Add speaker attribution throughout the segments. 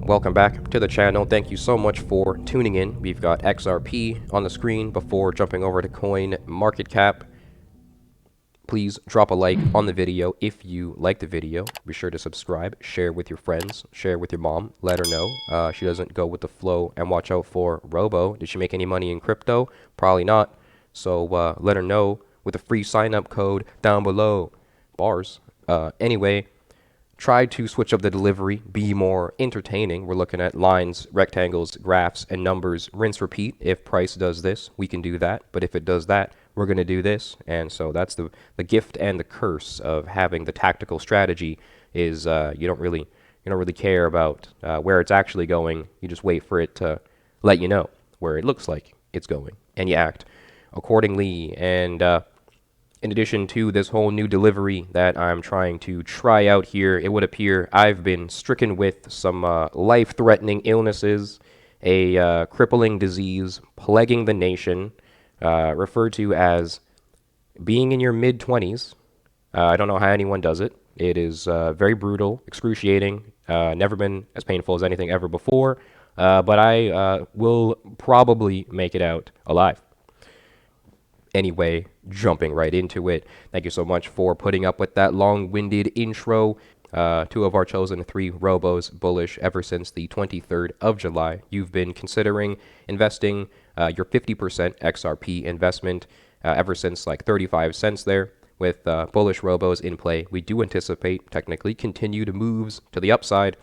Speaker 1: Welcome back to the channel. Thank you so much for tuning in. We've got XRP on the screen before jumping over to coin market cap. Please drop a like on the video if you like the video. Be sure to subscribe, share with your friends, share with your mom. Let her know she doesn't go with the flow, and watch out for Robo. Did she make any money in crypto? Probably not. So let her know with a free sign-up code down below. Bars. Anyway, try to switch up the delivery, be more entertaining. We're looking at lines, rectangles, graphs, and numbers. Rinse, repeat. If price does this, we can do that. But if it does that, we're going to do this. And so that's the gift and the curse of having the tactical strategy is you don't really care about where it's actually going. You just wait for it to let you know where it looks like it's going, and you act accordingly. And in addition to this whole new delivery that I'm trying to try out here, it would appear I've been stricken with some life-threatening illnesses, a crippling disease plaguing the nation, referred to as being in your mid-20s. I don't know how anyone does it. It is very brutal, excruciating, never been as painful as anything ever before, but I will probably make it out alive. Anyway, jumping right into it. Thank you so much for putting up with that long-winded intro. Two of our chosen three Robos bullish ever since the 23rd of July. You've been considering investing your 50% XRP investment ever since like 35 cents there. With bullish Robos in play, we do anticipate technically continued moves to the upside.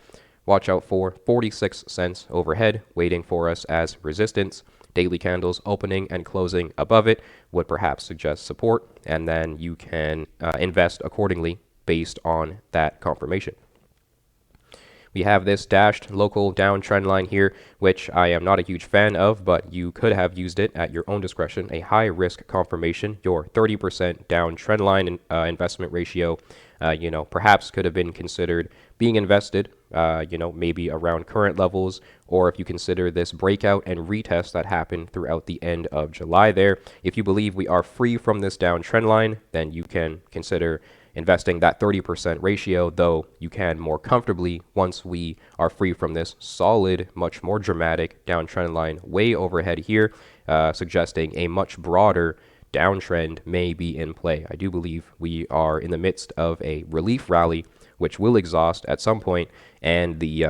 Speaker 1: Watch out for 46 cents overhead waiting for us as resistance. Daily candles opening and closing above it would perhaps suggest support, and then you can invest accordingly based on that confirmation. We have this dashed local downtrend line here, which I am not a huge fan of, but you could have used it at your own discretion. A high risk confirmation, your 30% downtrend line investment ratio, perhaps could have been considered being invested, maybe around current levels, or if you consider this breakout and retest that happened throughout the end of July there. If you believe we are free from this downtrend line, then you can consider investing that 30% ratio, though you can more comfortably once we are free from this solid, much more dramatic downtrend line way overhead here, suggesting a much broader downtrend may be in play. I do believe we are in the midst of a relief rally, which will exhaust at some point, and the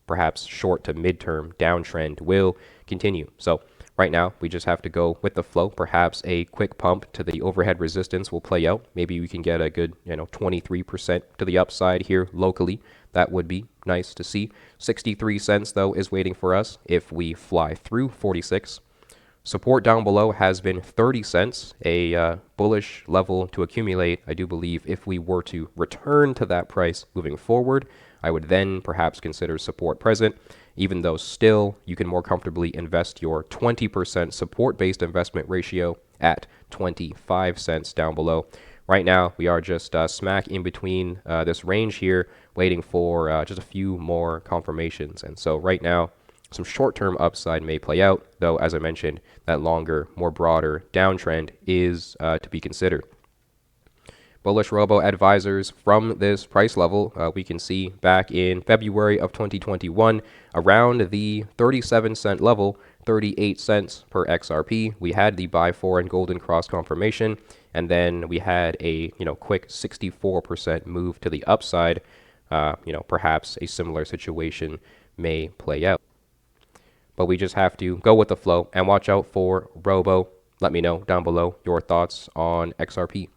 Speaker 1: perhaps short to midterm downtrend will continue. So right now, we just have to go with the flow. Perhaps a quick pump to the overhead resistance will play out. Maybe we can get a good 23% to the upside here locally. That would be nice to see. 63 cents, though, is waiting for us if we fly through 46. Support down below has been 30 cents, a bullish level to accumulate. I do believe if we were to return to that price moving forward, I would then perhaps consider support present, even though still you can more comfortably invest your 20% support-based investment ratio at 25 cents down below. Right now, we are just smack in between this range here, waiting for just a few more confirmations. And so right now, some short-term upside may play out, though, as I mentioned, that longer, more broader downtrend is to be considered. Bullish Robo advisors from this price level, we can see back in February of 2021, around the 37 cent level, 38 cents per XRP. We had the buy for and golden cross confirmation, and then we had a quick 64% move to the upside. Perhaps a similar situation may play out. But we just have to go with the flow and watch out for Robo. Let me know down below your thoughts on XRP.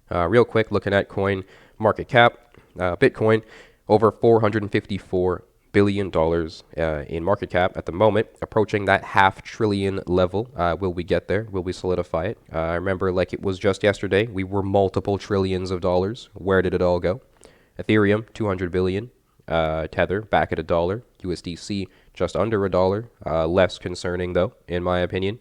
Speaker 1: Real quick, looking at coin market cap, Bitcoin over $454 billion in market cap at the moment, approaching that $500 billion level. Will we get there? Will we solidify it? I remember like it was just yesterday, we were multiple trillions of dollars. Where did it all go? Ethereum, 200 billion. Tether back at $1. USDC just under $1. Less concerning though, in my opinion.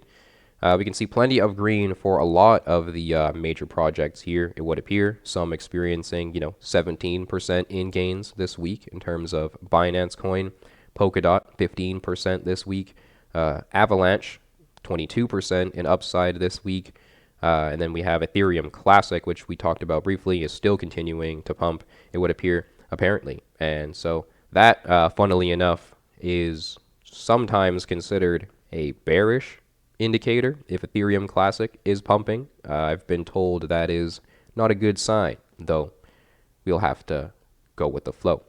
Speaker 1: We can see plenty of green for a lot of the major projects here, it would appear. Some experiencing, 17% in gains this week in terms of Binance Coin. Polkadot, 15% this week. Avalanche, 22% in upside this week. And then we have Ethereum Classic, which we talked about briefly, is still continuing to pump, it would appear, apparently. And so That, funnily enough, is sometimes considered a bearish indicator if Ethereum Classic is pumping. I've been told that is not a good sign, though we'll have to go with the flow.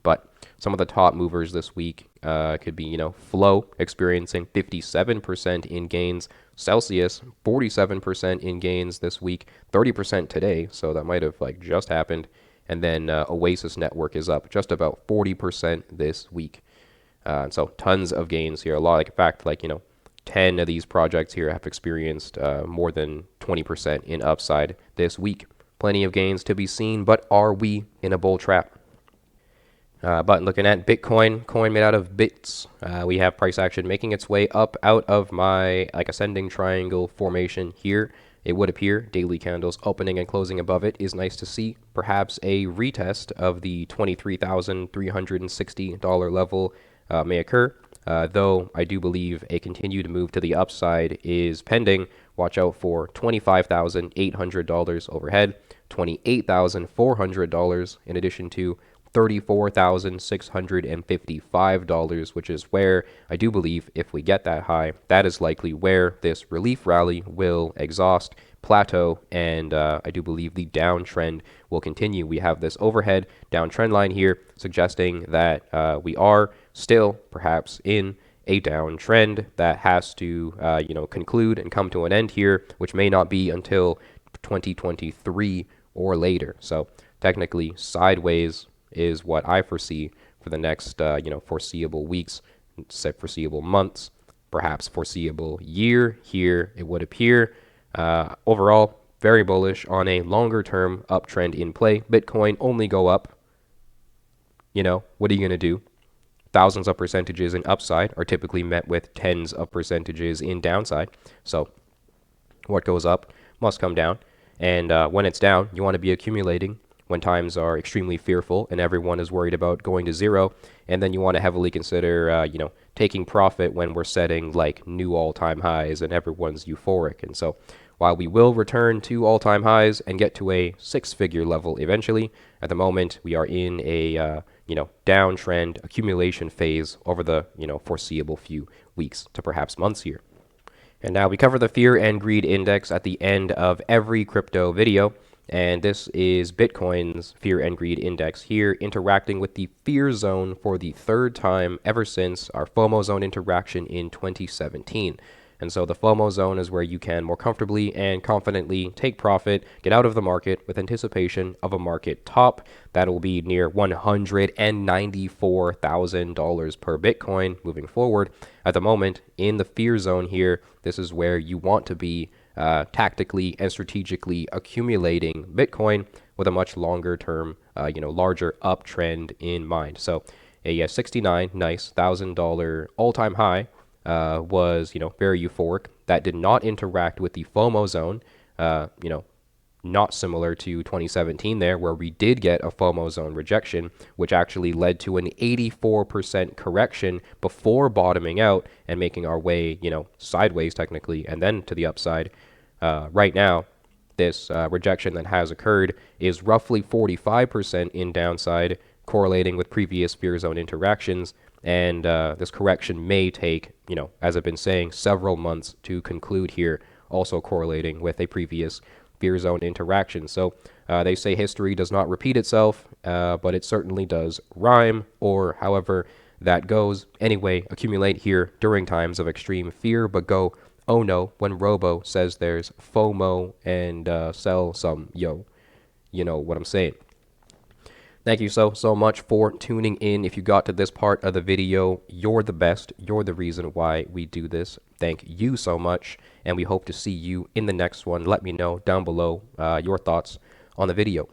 Speaker 1: But some of the top movers this week could be, Flow experiencing 57% in gains, Celsius 47% in gains this week, 30% today, so that might have like just happened. And then Oasis Network is up just about 40% this week. So tons of gains here. A lot, like in fact, 10 of these projects here have experienced more than 20% in upside this week. Plenty of gains to be seen, but are we in a bull trap? But looking at Bitcoin, coin made out of bits, we have price action making its way up out of my ascending triangle formation here. It would appear daily candles opening and closing above it is nice to see. Perhaps a retest of the $23,360 level may occur, though I do believe a continued move to the upside is pending. Watch out for $25,800 overhead, $28,400 in addition to $34,655, which is where I do believe if we get that high, that is likely where this relief rally will exhaust, plateau, and I do believe the downtrend will continue. We have this overhead downtrend line here suggesting that we are still perhaps in a downtrend that has to conclude and come to an end here, which may not be until 2023 or later. So technically sideways is what I foresee for the next foreseeable weeks, foreseeable months, perhaps foreseeable year here. It would appear overall very bullish on a longer term uptrend in play. Bitcoin only go up. What are you going to do? Thousands of percentages in upside are typically met with tens of percentages in downside. So what goes up must come down. And when it's down, you want to be accumulating when times are extremely fearful and everyone is worried about going to zero. And then you want to heavily consider, taking profit when we're setting like new all-time highs and everyone's euphoric. And so while we will return to all-time highs and get to a six-figure level eventually, at the moment we are in a downtrend accumulation phase over the foreseeable few weeks to perhaps months here. And now we cover the fear and greed index at the end of every crypto video. And this is Bitcoin's fear and greed index here, interacting with the fear zone for the third time ever since our FOMO zone interaction in 2017. And so the FOMO zone is where you can more comfortably and confidently take profit, get out of the market with anticipation of a market top. That will be near $194,000 per Bitcoin moving forward. At the moment, in the fear zone here, this is where you want to be tactically and strategically accumulating Bitcoin with a much longer term, larger uptrend in mind. So a 69 nice $1,000 all-time high was, very euphoric. That did not interact with the FOMO zone, not similar to 2017 there, where we did get a FOMO zone rejection, which actually led to an 84% correction before bottoming out and making our way, sideways technically, and then to the upside. Right now, this rejection that has occurred is roughly 45% in downside, correlating with previous fear zone interactions. And this correction may take, as I've been saying, several months to conclude here, also correlating with a previous fear zone interaction. So they say history does not repeat itself, but it certainly does rhyme, or however that goes. Anyway, accumulate here during times of extreme fear, but go, oh no, when Robo says there's FOMO and sell some, you know what I'm saying. Thank you so much for tuning in. If you got to this part of the video, you're the best. You're the reason why we do this. Thank you so much, and we hope to see you in the next one. Let me know down below your thoughts on the video.